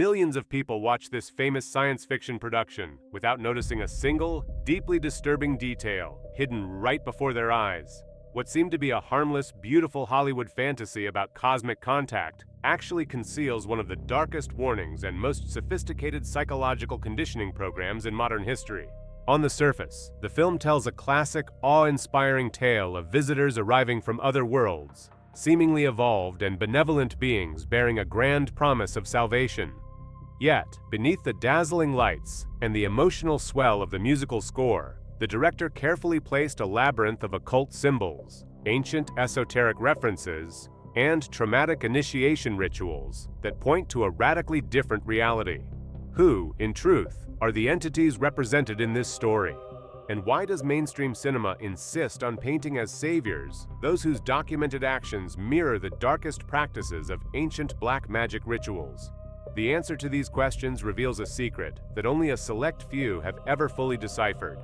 millions of people watch this famous science fiction production without noticing a single, deeply disturbing detail hidden right before their eyes. What seemed to be a harmless, beautiful Hollywood fantasy about cosmic contact actually conceals one of the darkest warnings and most sophisticated psychological conditioning programs in modern history. On the surface, the film tells a classic, awe-inspiring tale of visitors arriving from other worlds, seemingly evolved and benevolent beings bearing a grand promise of salvation. Yet, beneath the dazzling lights and the emotional swell of the musical score, the director carefully placed a labyrinth of occult symbols, ancient esoteric references, and traumatic initiation rituals that point to a radically different reality. Who, in truth, are the entities represented in this story? And why does mainstream cinema insist on painting as saviors those whose documented actions mirror the darkest practices of ancient black magic rituals? The answer to these questions reveals a secret that only a select few have ever fully deciphered.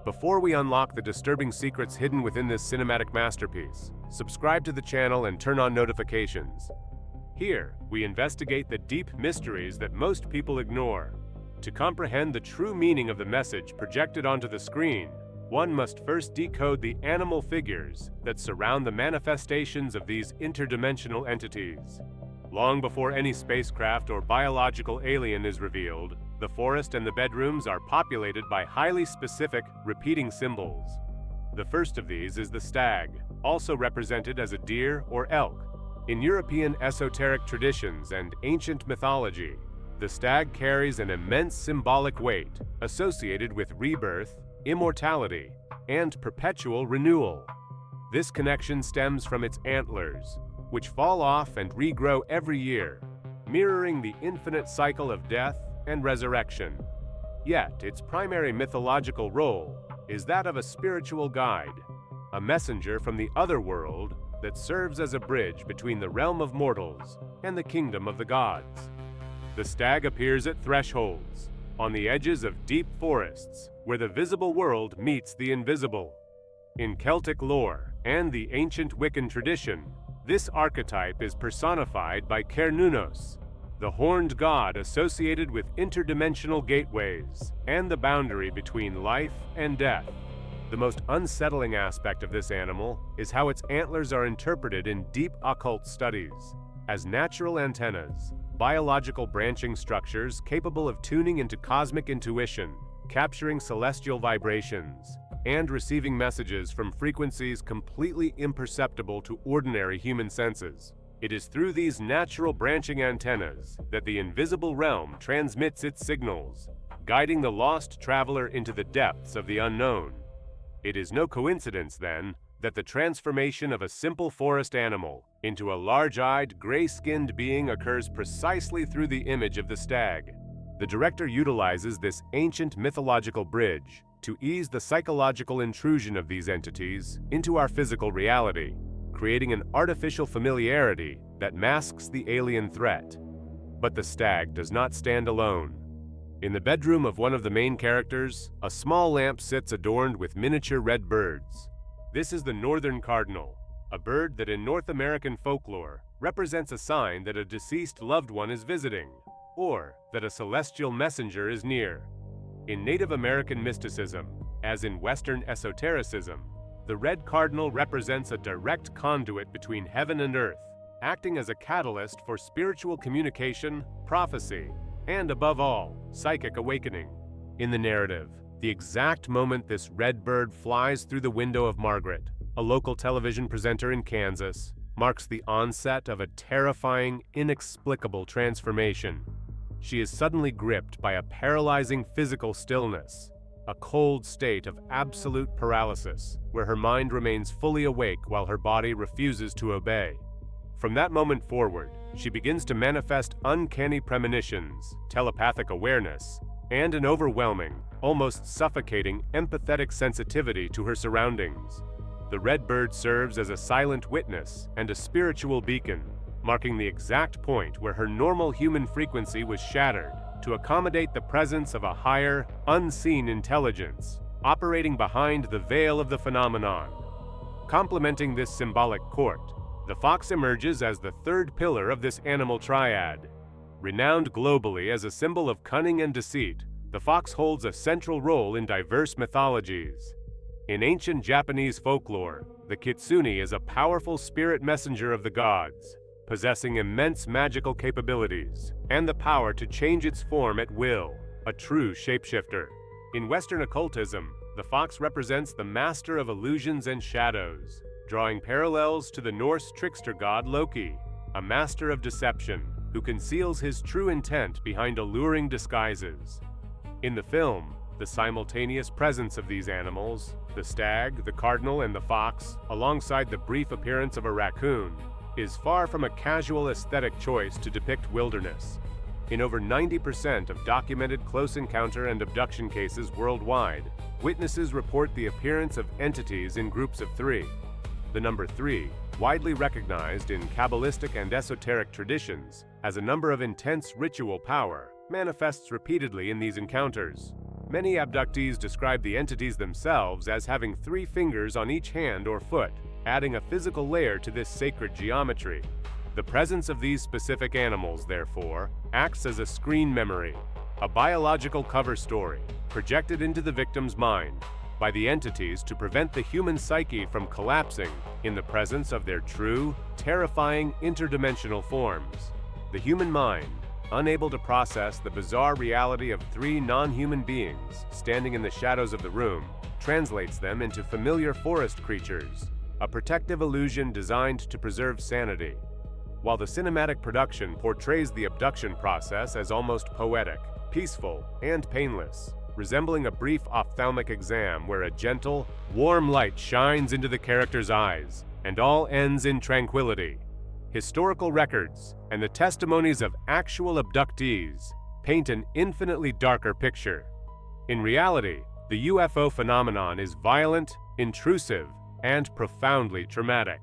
Before we unlock the disturbing secrets hidden within this cinematic masterpiece, subscribe to the channel and turn on notifications. Here, we investigate the deep mysteries that most people ignore. To comprehend the true meaning of the message projected onto the screen, one must first decode the animal figures that surround the manifestations of these interdimensional entities. Long before any spacecraft or biological alien is revealed, the forest and the bedrooms are populated by highly specific, repeating symbols. The first of these is the stag, also represented as a deer or elk. In European esoteric traditions and ancient mythology, the stag carries an immense symbolic weight associated with rebirth, immortality, and perpetual renewal. This connection stems from its antlers, which fall off and regrow every year, mirroring the infinite cycle of death and resurrection. Yet, its primary mythological role is that of a spiritual guide, a messenger from the other world that serves as a bridge between the realm of mortals and the kingdom of the gods. The stag appears at thresholds, on the edges of deep forests, where the visible world meets the invisible. In Celtic lore and the ancient Wiccan tradition, this archetype is personified by Cernunnos, the horned god associated with interdimensional gateways and the boundary between life and death. The most unsettling aspect of this animal is how its antlers are interpreted in deep occult studies as natural antennas, biological branching structures capable of tuning into cosmic intuition, capturing celestial vibrations, and receiving messages from frequencies completely imperceptible to ordinary human senses. It is through these natural branching antennas that the invisible realm transmits its signals, guiding the lost traveler into the depths of the unknown. It is no coincidence, then, that the transformation of a simple forest animal into a large-eyed, gray-skinned being occurs precisely through the image of the stag. The director utilizes this ancient mythological bridge to ease the psychological intrusion of these entities into our physical reality, creating an artificial familiarity that masks the alien threat. But the stag does not stand alone. In the bedroom of one of the main characters, a small lamp sits adorned with miniature red birds. This is the northern cardinal, a bird that in North American folklore represents a sign that a deceased loved one is visiting, or that a celestial messenger is near. In Native American mysticism, as in Western esotericism, the red cardinal represents a direct conduit between heaven and earth, acting as a catalyst for spiritual communication, prophecy, and above all, psychic awakening. In the narrative, the exact moment this red bird flies through the window of Margaret, a local television presenter in Kansas, marks the onset of a terrifying, inexplicable transformation. She is suddenly gripped by a paralyzing physical stillness, a cold state of absolute paralysis, where her mind remains fully awake while her body refuses to obey. From that moment forward, she begins to manifest uncanny premonitions, telepathic awareness, and an overwhelming, almost suffocating empathetic sensitivity to her surroundings. The red bird serves as a silent witness and a spiritual beacon, marking the exact point where her normal human frequency was shattered to accommodate the presence of a higher, unseen intelligence operating behind the veil of the phenomenon. Complementing this symbolic court, the fox emerges as the third pillar of this animal triad. Renowned globally as a symbol of cunning and deceit, the fox holds a central role in diverse mythologies. In ancient Japanese folklore, the kitsune is a powerful spirit messenger of the gods, possessing immense magical capabilities and the power to change its form at will, a true shapeshifter. In Western occultism, the fox represents the master of illusions and shadows, drawing parallels to the Norse trickster god Loki, a master of deception who conceals his true intent behind alluring disguises. In the film, the simultaneous presence of these animals, the stag, the cardinal, and the fox, alongside the brief appearance of a raccoon, is far from a casual aesthetic choice to depict wilderness. In over 90% of documented close encounter and abduction cases worldwide, witnesses report the appearance of entities in groups of 3. The number 3, widely recognized in Kabbalistic and esoteric traditions as a number of intense ritual power, manifests repeatedly in these encounters. Many abductees describe the entities themselves as having 3 fingers on each hand or foot, adding a physical layer to this sacred geometry. The presence of these specific animals, therefore, acts as a screen memory, a biological cover story, projected into the victim's mind by the entities to prevent the human psyche from collapsing in the presence of their true, terrifying interdimensional forms. The human mind, unable to process the bizarre reality of 3 non-human beings standing in the shadows of the room, translates them into familiar forest creatures, a protective illusion designed to preserve sanity. While the cinematic production portrays the abduction process as almost poetic, peaceful, and painless, resembling a brief ophthalmic exam where a gentle, warm light shines into the character's eyes, and all ends in tranquility, historical records and the testimonies of actual abductees paint an infinitely darker picture. In reality, the UFO phenomenon is violent, intrusive, and profoundly traumatic.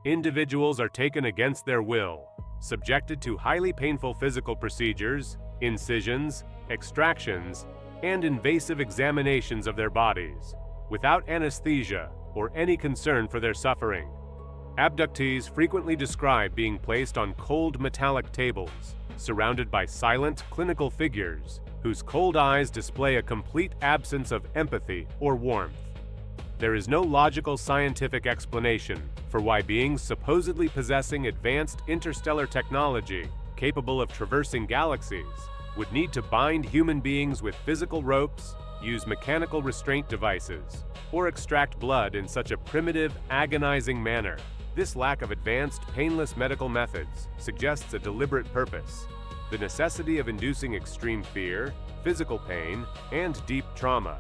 Individuals are taken against their will, subjected to highly painful physical procedures, incisions, extractions, and invasive examinations of their bodies, without anesthesia or any concern for their suffering. Abductees frequently describe being placed on cold metallic tables, surrounded by silent, clinical figures whose cold eyes display a complete absence of empathy or warmth. There is no logical scientific explanation for why beings supposedly possessing advanced interstellar technology capable of traversing galaxies would need to bind human beings with physical ropes, use mechanical restraint devices, or extract blood in such a primitive, agonizing manner. This lack of advanced, painless medical methods suggests a deliberate purpose: the necessity of inducing extreme fear, physical pain, and deep trauma.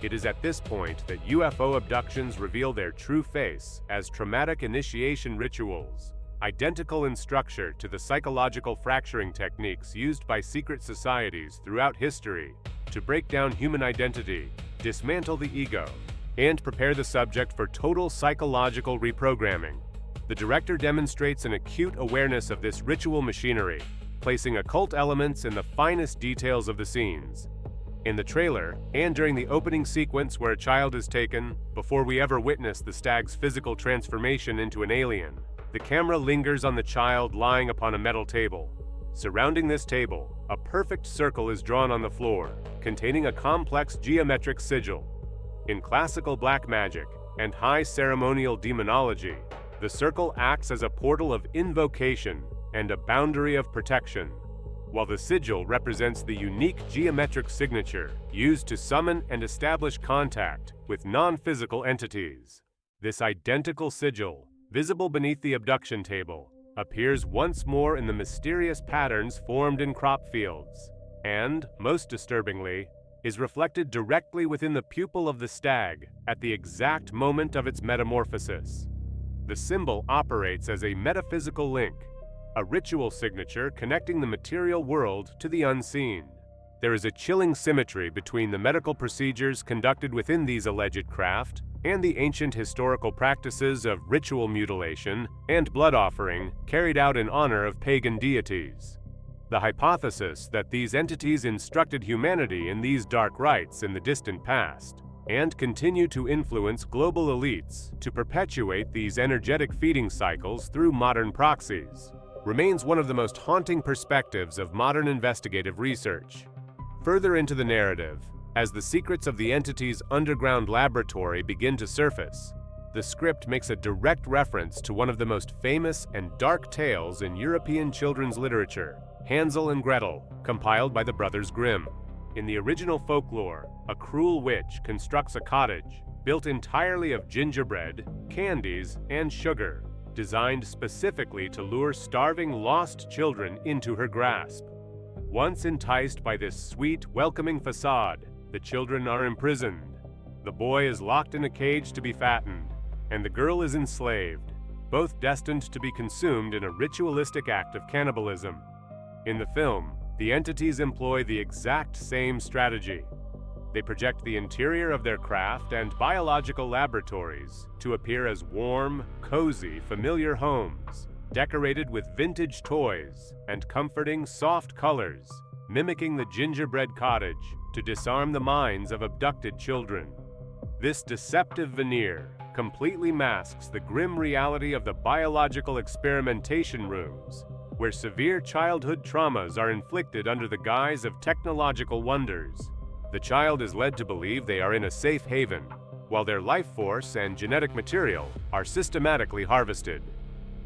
It is at this point that UFO abductions reveal their true face as traumatic initiation rituals, identical in structure to the psychological fracturing techniques used by secret societies throughout history to break down human identity, dismantle the ego, and prepare the subject for total psychological reprogramming. The director demonstrates an acute awareness of this ritual machinery, placing occult elements in the finest details of the scenes. In the trailer, and during the opening sequence where a child is taken, before we ever witness the stag's physical transformation into an alien, the camera lingers on the child lying upon a metal table. Surrounding this table, a perfect circle is drawn on the floor, containing a complex geometric sigil. In classical black magic and high ceremonial demonology, the circle acts as a portal of invocation and a boundary of protection, while the sigil represents the unique geometric signature used to summon and establish contact with non-physical entities. This identical sigil, visible beneath the abduction table, appears once more in the mysterious patterns formed in crop fields, and, most disturbingly, is reflected directly within the pupil of the stag at the exact moment of its metamorphosis. The symbol operates as a metaphysical link, a ritual signature connecting the material world to the unseen. There is a chilling symmetry between the medical procedures conducted within these alleged craft and the ancient historical practices of ritual mutilation and blood offering carried out in honor of pagan deities. The hypothesis that these entities instructed humanity in these dark rites in the distant past and continue to influence global elites to perpetuate these energetic feeding cycles through modern proxies. remains one of the most haunting perspectives of modern investigative research. Further into the narrative, as the secrets of the entity's underground laboratory begin to surface, the script makes a direct reference to one of the most famous and dark tales in European children's literature, Hansel and Gretel, compiled by the Brothers Grimm. In the original folklore, a cruel witch constructs a cottage built entirely of gingerbread, candies, and sugar, designed specifically to lure starving lost children into her grasp. Once enticed by this sweet, welcoming facade, the children are imprisoned. The boy is locked in a cage to be fattened, and the girl is enslaved, both destined to be consumed in a ritualistic act of cannibalism. In the film, the entities employ the exact same strategy. They project the interior of their craft and biological laboratories to appear as warm, cozy, familiar homes, decorated with vintage toys and comforting, soft colors, mimicking the gingerbread cottage to disarm the minds of abducted children. This deceptive veneer completely masks the grim reality of the biological experimentation rooms, where severe childhood traumas are inflicted under the guise of technological wonders. The child is led to believe they are in a safe haven, while their life force and genetic material are systematically harvested.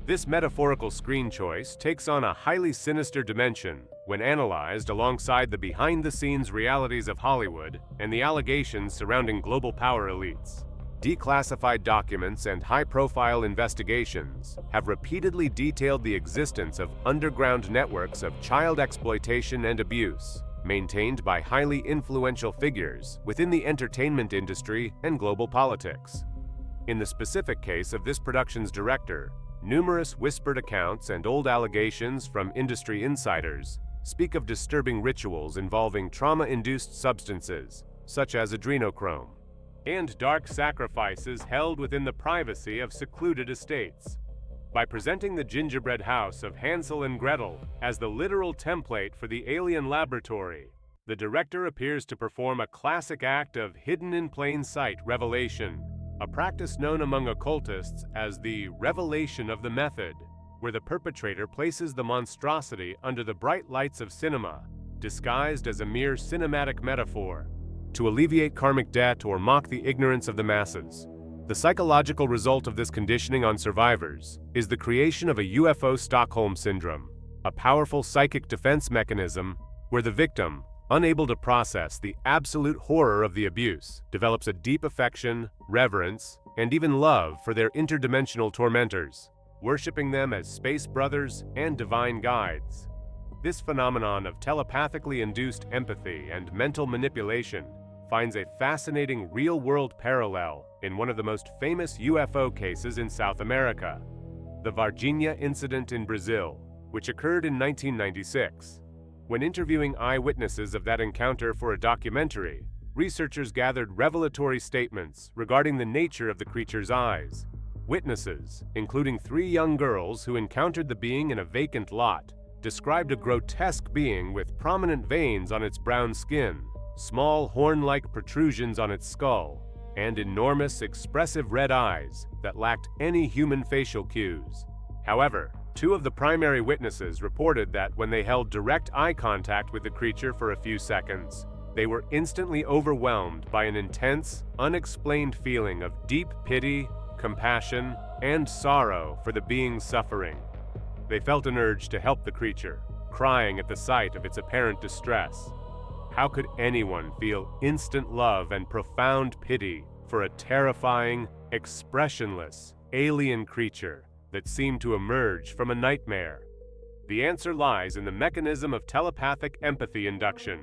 This metaphorical screen choice takes on a highly sinister dimension when analyzed alongside the behind-the-scenes realities of Hollywood and the allegations surrounding global power elites. Declassified documents and high-profile investigations have repeatedly detailed the existence of underground networks of child exploitation and abuse, maintained by highly influential figures within the entertainment industry and global politics. In the specific case of this production's director, numerous whispered accounts and old allegations from industry insiders speak of disturbing rituals involving trauma-induced substances, such as adrenochrome, and dark sacrifices held within the privacy of secluded estates. By presenting the gingerbread house of Hansel and Gretel as the literal template for the alien laboratory, the director appears to perform a classic act of hidden-in-plain-sight revelation, a practice known among occultists as the revelation of the method, where the perpetrator places the monstrosity under the bright lights of cinema, disguised as a mere cinematic metaphor, to alleviate karmic debt or mock the ignorance of the masses. The psychological result of this conditioning on survivors is the creation of a UFO Stockholm syndrome, a powerful psychic defense mechanism where the victim, unable to process the absolute horror of the abuse, develops a deep affection, reverence, and even love for their interdimensional tormentors, worshiping them as space brothers and divine guides. This phenomenon of telepathically induced empathy and mental manipulation finds a fascinating real-world parallel in one of the most famous UFO cases in South America, the Varginha incident in Brazil, which occurred in 1996. When interviewing eyewitnesses of that encounter for a documentary, researchers gathered revelatory statements regarding the nature of the creature's eyes. Witnesses, including 3 young girls who encountered the being in a vacant lot, described a grotesque being with prominent veins on its brown skin, small horn-like protrusions on its skull, and enormous, expressive red eyes that lacked any human facial cues. However, 2 of the primary witnesses reported that when they held direct eye contact with the creature for a few seconds, they were instantly overwhelmed by an intense, unexplained feeling of deep pity, compassion, and sorrow for the being's suffering. They felt an urge to help the creature, crying at the sight of its apparent distress. How could anyone feel instant love and profound pity for a terrifying, expressionless, alien creature that seemed to emerge from a nightmare? The answer lies in the mechanism of telepathic empathy induction.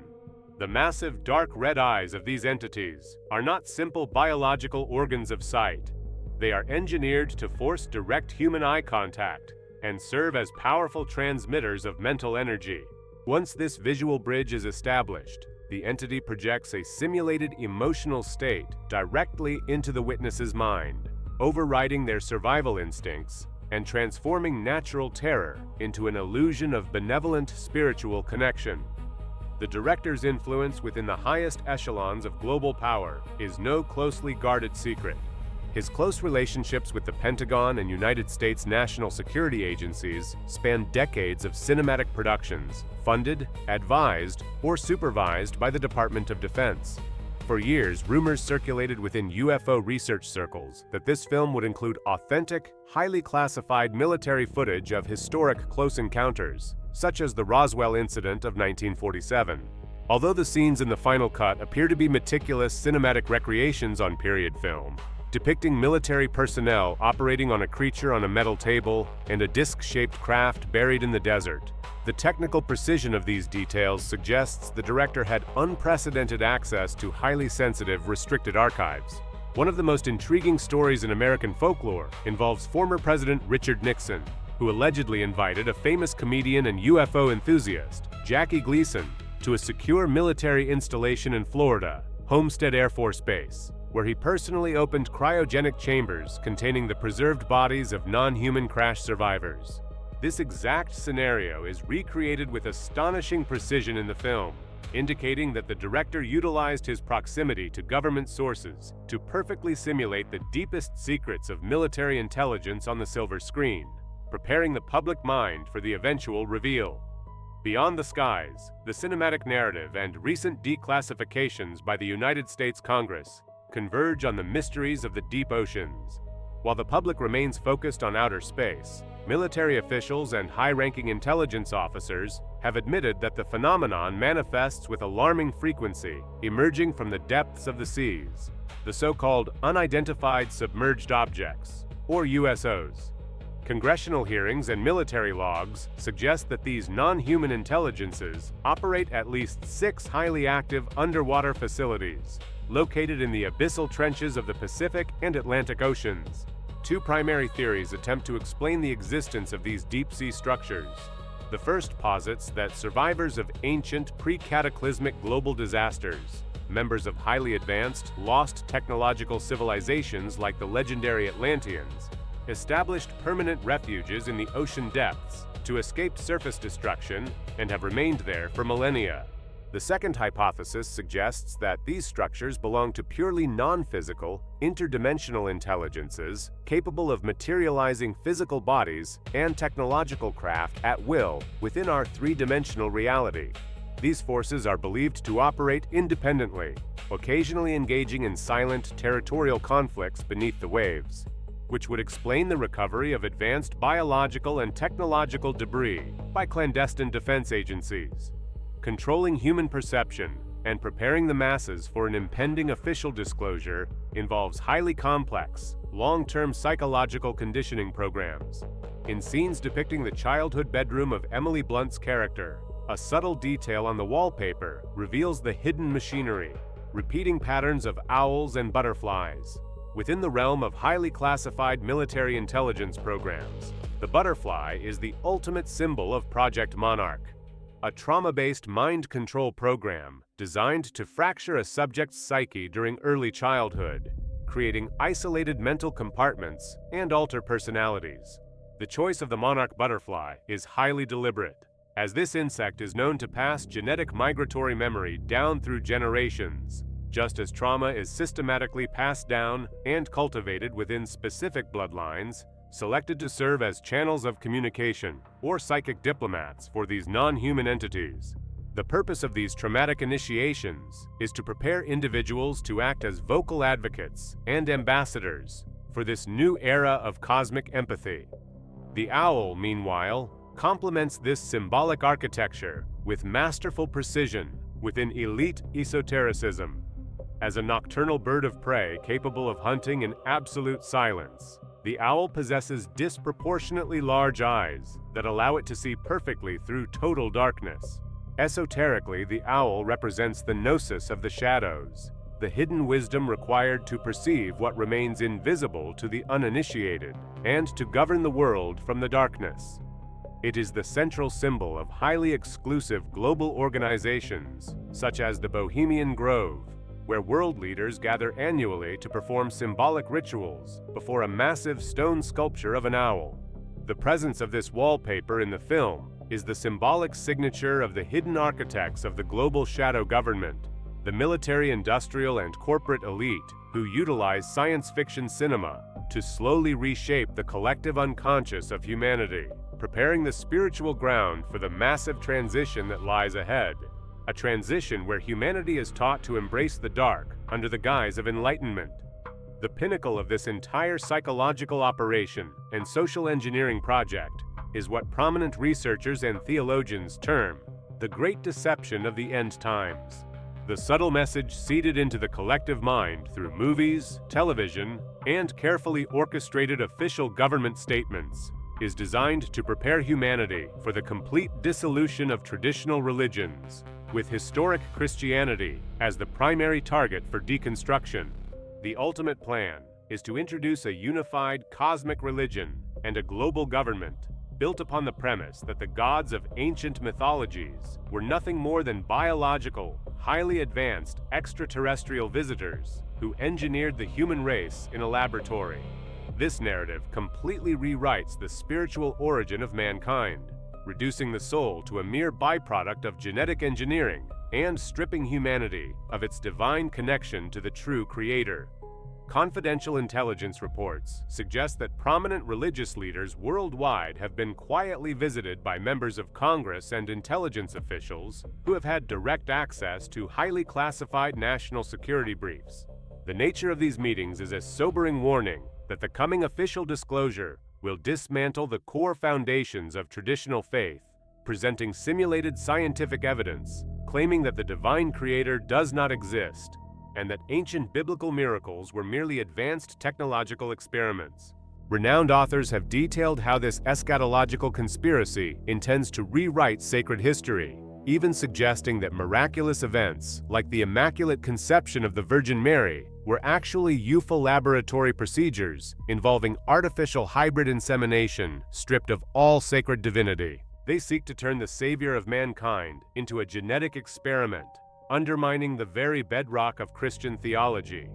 The massive dark red eyes of these entities are not simple biological organs of sight. They are engineered to force direct human eye contact and serve as powerful transmitters of mental energy. Once this visual bridge is established, the entity projects a simulated emotional state directly into the witness's mind, overriding their survival instincts and transforming natural terror into an illusion of benevolent spiritual connection. The director's influence within the highest echelons of global power is no closely guarded secret. His close relationships with the Pentagon and United States national security agencies span decades of cinematic productions, funded, advised, or supervised by the Department of Defense. For years, rumors circulated within UFO research circles that this film would include authentic, highly classified military footage of historic close encounters, such as the Roswell incident of 1947. Although the scenes in the final cut appear to be meticulous cinematic recreations on period film, depicting military personnel operating on a creature on a metal table and a disc-shaped craft buried in the desert, the technical precision of these details suggests the director had unprecedented access to highly sensitive, restricted archives. One of the most intriguing stories in American folklore involves former President Richard Nixon, who allegedly invited a famous comedian and UFO enthusiast, Jackie Gleason, to a secure military installation in Florida, Homestead Air Force Base, where he personally opened cryogenic chambers containing the preserved bodies of non-human crash survivors. This exact scenario is recreated with astonishing precision in the film, indicating that the director utilized his proximity to government sources to perfectly simulate the deepest secrets of military intelligence on the silver screen, preparing the public mind for the eventual reveal. Beyond the skies, the cinematic narrative and recent declassifications by the United States Congress converge on the mysteries of the deep oceans. While the public remains focused on outer space, military officials and high-ranking intelligence officers have admitted that the phenomenon manifests with alarming frequency, emerging from the depths of the seas, the so-called unidentified submerged objects, or USOs. Congressional hearings and military logs suggest that these non-human intelligences operate at least 6 highly active underwater facilities, located in the abyssal trenches of the Pacific and Atlantic Oceans. 2 primary theories attempt to explain the existence of these deep-sea structures. The first posits that survivors of ancient pre-cataclysmic global disasters, members of highly advanced, lost technological civilizations like the legendary Atlanteans, established permanent refuges in the ocean depths to escape surface destruction and have remained there for millennia. The second hypothesis suggests that these structures belong to purely non-physical, interdimensional intelligences capable of materializing physical bodies and technological craft at will within our 3-dimensional reality. These forces are believed to operate independently, occasionally engaging in silent territorial conflicts beneath the waves, which would explain the recovery of advanced biological and technological debris by clandestine defense agencies. Controlling human perception and preparing the masses for an impending official disclosure involves highly complex, long-term psychological conditioning programs. In scenes depicting the childhood bedroom of Emily Blunt's character, a subtle detail on the wallpaper reveals the hidden machinery, repeating patterns of owls and butterflies. Within the realm of highly classified military intelligence programs, the butterfly is the ultimate symbol of Project Monarch, a trauma-based mind control program designed to fracture a subject's psyche during early childhood, creating isolated mental compartments and alter personalities. The choice of the monarch butterfly is highly deliberate, as this insect is known to pass genetic migratory memory down through generations, just as trauma is systematically passed down and cultivated within specific bloodlines selected to serve as channels of communication or psychic diplomats for these non-human entities. The purpose of these traumatic initiations is to prepare individuals to act as vocal advocates and ambassadors for this new era of cosmic empathy. The owl, meanwhile, complements this symbolic architecture with masterful precision within elite esotericism. As a nocturnal bird of prey capable of hunting in absolute silence, the owl possesses disproportionately large eyes that allow it to see perfectly through total darkness. Esoterically, the owl represents the gnosis of the shadows, the hidden wisdom required to perceive what remains invisible to the uninitiated, and to govern the world from the darkness. It is the central symbol of highly exclusive global organizations, such as the Bohemian Grove, where world leaders gather annually to perform symbolic rituals before a massive stone sculpture of an owl. The presence of this wallpaper in the film is the symbolic signature of the hidden architects of the global shadow government, the military, industrial, and corporate elite who utilize science fiction cinema to slowly reshape the collective unconscious of humanity, preparing the spiritual ground for the massive transition that lies ahead. A transition where humanity is taught to embrace the dark under the guise of enlightenment. The pinnacle of this entire psychological operation and social engineering project is what prominent researchers and theologians term the Great Deception of the End Times. The subtle message seeded into the collective mind through movies, television, and carefully orchestrated official government statements is designed to prepare humanity for the complete dissolution of traditional religions, with historic Christianity as the primary target for deconstruction. The ultimate plan is to introduce a unified cosmic religion and a global government built upon the premise that the gods of ancient mythologies were nothing more than biological, highly advanced extraterrestrial visitors who engineered the human race in a laboratory. This narrative completely rewrites the spiritual origin of mankind, reducing the soul to a mere byproduct of genetic engineering and stripping humanity of its divine connection to the true Creator. Confidential intelligence reports suggest that prominent religious leaders worldwide have been quietly visited by members of Congress and intelligence officials who have had direct access to highly classified national security briefs. The nature of these meetings is a sobering warning that the coming official disclosure will dismantle the core foundations of traditional faith, presenting simulated scientific evidence claiming that the divine Creator does not exist, and that ancient biblical miracles were merely advanced technological experiments. Renowned authors have detailed how this eschatological conspiracy intends to rewrite sacred history, even suggesting that miraculous events, like the Immaculate Conception of the Virgin Mary, were actually UFO laboratory procedures involving artificial hybrid insemination stripped of all sacred divinity. They seek to turn the Savior of mankind into a genetic experiment, undermining the very bedrock of Christian theology.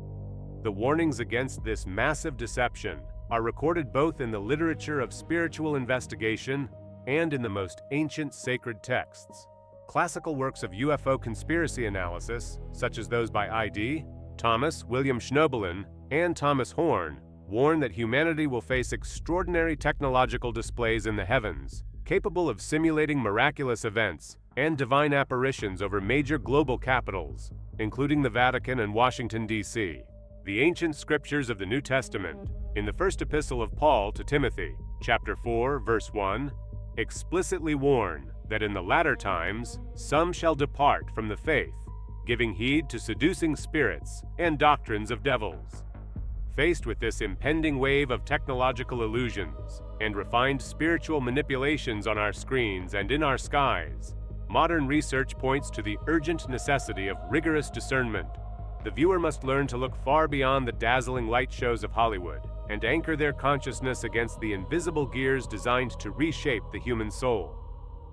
The warnings against this massive deception are recorded both in the literature of spiritual investigation and in the most ancient sacred texts. Classical works of UFO conspiracy analysis, such as those by I.D., Thomas, William Schnoebelen, and Thomas Horn, warn that humanity will face extraordinary technological displays in the heavens, capable of simulating miraculous events and divine apparitions over major global capitals, including the Vatican and Washington, D.C. The ancient scriptures of the New Testament, in the first epistle of Paul to Timothy, chapter 4, verse 1, explicitly warn that in the latter times some shall depart from the faith, giving heed to seducing spirits and doctrines of devils. Faced with this impending wave of technological illusions and refined spiritual manipulations on our screens and in our skies, modern research points to the urgent necessity of rigorous discernment. The viewer must learn to look far beyond the dazzling light shows of Hollywood and anchor their consciousness against the invisible gears designed to reshape the human soul.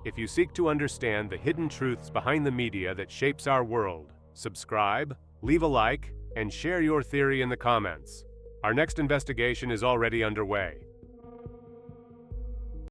If you seek to understand the hidden truths behind the media that shapes our world, subscribe, leave a like, and share your theory in the comments. Our next investigation is already underway,